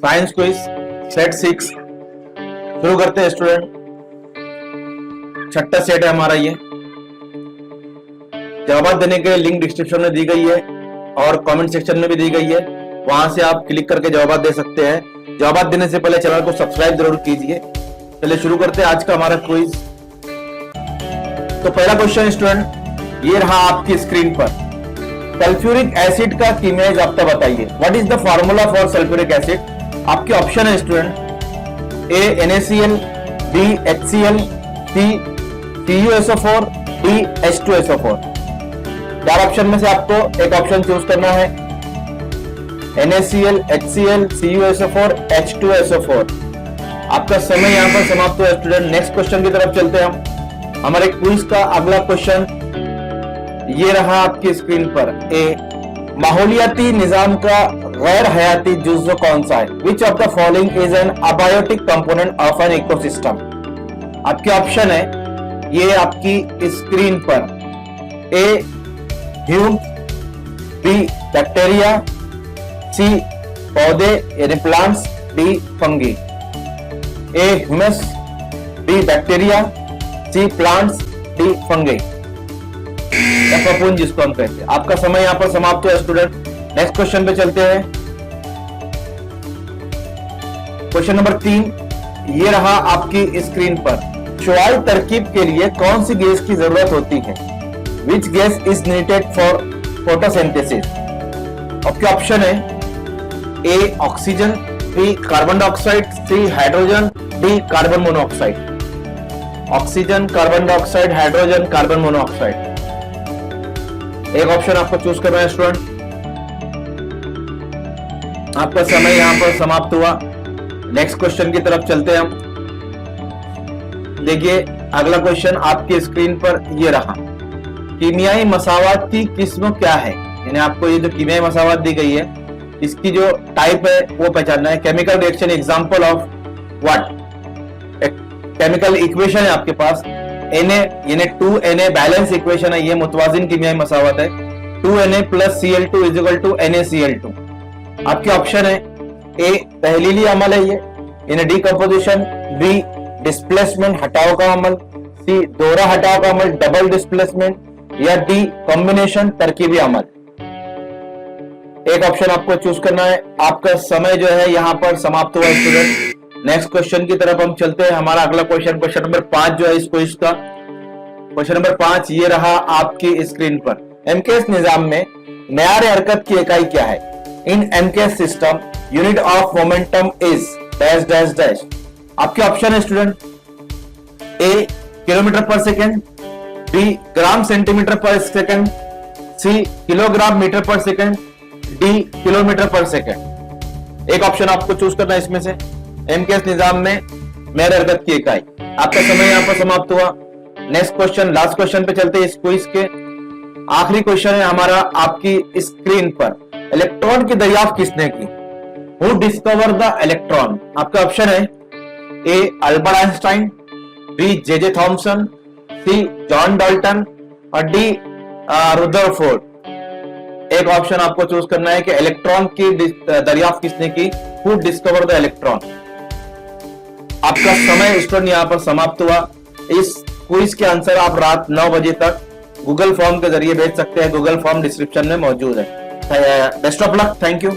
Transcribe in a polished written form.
Science quiz set 6 शुरू करते हैं स्टूडेंट। छठा सेट है हमारा ये। जवाब देने के लिए लिंक डिस्क्रिप्शन में दी गई है और कमेंट सेक्शन में भी दी गई है, वहां से आप क्लिक करके जवाब दे सकते हैं। जवाब देने से पहले चैनल को सब्सक्राइब जरूर कीजिए। चलिए शुरू करते हैं आज का हमारा क्विज। तो पहला क्वेश्चन स्टूडेंट ये रहा आपकी स्क्रीन पर। सल्फ्यूरिक एसिड का कीमियाई जाब्ता बताइए। What is the formula for sulphuric acid? आपके ऑप्शन है स्टूडेंट ए NaCl, बी HCl, सी CuSO4, डी H2SO4। चार ऑप्शन में से आपको एक ऑप्शन चूज करना है। NaCl, HCl, CuSO4, H2SO4। आपका समय यहां पर समाप्त हुआ स्टूडेंट। नेक्स्ट क्वेश्चन की तरफ चलते हैं हम। हमारे क्विज का अगला क्वेश्चन ये रहा आपकी स्क्रीन पर। ए माहौलियाती निजाम का गैर हयाती जुज़्व कौन सा है? Which of the following is an abiotic component of an ecosystem? आपके ऑप्शन है ये आपकी स्क्रीन पर। ए ह्यूम, बी बैक्टीरिया, सी पौधे यानी प्लांट्स, डी फंगी। ए ह्यूमस, बी बैक्टीरिया, सी प्लांट्स, डी फंगी या फफूंद जिसको हम कहते हैं। आपका समय यहां पर समाप्त हुआ स्टूडेंट। नेक्स्ट क्वेश्चन पे चलते हैं। क्वेश्चन नंबर 3 ये रहा आपकी स्क्रीन पर। शुआई तरकीब के लिए कौन सी गैस की जरूरत होती है? Which gas is needed for photosynthesis? आपके ऑप्शन है A oxygen, B carbon dioxide, C hydrogen, D carbon monoxide. Oxygen, carbon dioxide, hydrogen, carbon monoxide. एक ऑप्शन आपको चूज करना है स्टूडेंट। आपका समय यहां पर समाप्त हुआ। नेक्स्ट क्वेश्चन की तरफ चलते हैं हम। देखिए अगला क्वेश्चन आपकी स्क्रीन पर ये रहा। कीमियाई मसावात की किस्म क्या है? यानी आपको ये जो कीमियाई मसावात दी गई है इसकी जो टाइप है वो पहचानना है। Chemical reaction example of what? Chemical equation है आपके पास। Na यानी 2Na बैलेंस इक्वेशन है, ये मुतवाजिन कीमियाई मसावत है। 2Na plus Cl2 is equal to NaCl2। आपके ऑप्शन है ए तहलीली अमल है ये यानी डीकंपोजिशन, बी डिस्प्लेसमेंट हटाव का अमल, सी दोहरा हटाव का अमल डबल डिस्प्लेसमेंट, या डी कॉम्बिनेशन तरकीबी अमल। एक ऑप्शन आपको चूज करना है। आपका समय जो है यहाँ पर समाप्त हुआ स्टूडेंट। नेक्स्ट क्वेश्चन की तरफ हम चलते हैं। हमारा अगला क्वेश्चन क्वेश्चन नंबर 5 जो है इस क्विज का। क्वेश्चन नंबर 5 ये रहा आपकी स्क्रीन पर। एमकेएस निजाम में मेयार हरकत की इकाई क्या है? In MKS system unit of momentum is dash dash dash. आपके ऑप्शन है student A kilometre per second, B gram centimetre per second, C kilogram metre per second, D kilometre per second. एक option आपको choose करना है इसमें से। MKS निजाम में मेयार हरकत की इकाई। आपका समय यहां पर समाप्त हुआ। नेक्स्ट क्वेश्चन लास्ट क्वेश्चन पे चलते हैं इस क्विज के। आखिरी क्वेश्चन है हमारा आपकी स्क्रीन पर। इलेक्ट्रॉन की दरियाफ्त किसने की? Who discover the electron? आपका ऑप्शन है A Albert Einstein, B J Thomson, C John Dalton और डी रुदरफोर्ड। एक ऑप्शन आपको चूज करना है कि इलेक्ट्रॉन की दरियाफ्त किसने की? Who discover the electron. आपका समय स्टूडेंट यहां पर समाप्त हुआ। इस क्विज के आंसर आप रात 9 बजे तक गूगल फॉर्म के जरिए भेज सकते हैं। गूगल फॉर्म डिस्क्रिप्शन में मौजूद है। Best of luck. Thank you.